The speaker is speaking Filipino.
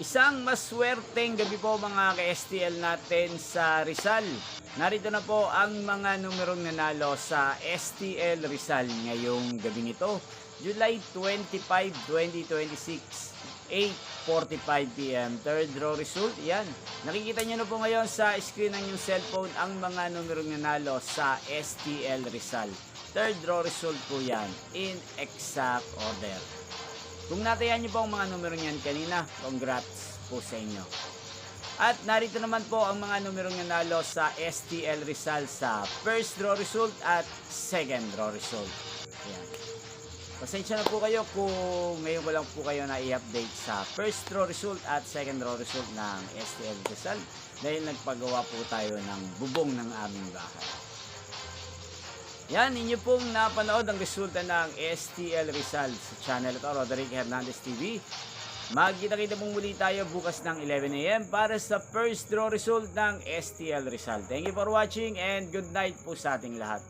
Isang maswerteng gabi po mga ka-STL natin sa Rizal. Narito na po ang mga numerong nanalo sa STL Rizal ngayong gabi nito, July 25, 2026, 8:45 p.m. Third draw result, yan. Nakikita nyo na po ngayon sa screen ng inyong cellphone ang mga numerong nanalo sa STL Rizal. Third draw result po yan in exact order. Kung natayan nyo po ang mga numero niyan kanina, congrats po sa inyo. At narito naman po ang mga numerong nanalo sa STL Rizal sa first draw result at second draw result. Ayan. Pasensya na po kayo kung ngayon ko lang po kayo na i-update sa first draw result at second draw result ng STL Rizal dahil nagpagawa po tayo ng bubong ng aming bahay. Yan, inyo pong napanood ang resulta ng STL Rizal sa channel ito, Roderick Hernandez TV. Magkita-kita pong muli tayo bukas ng 11 AM para sa first draw result ng STL Rizal. Thank you for watching and good night po sa ating lahat.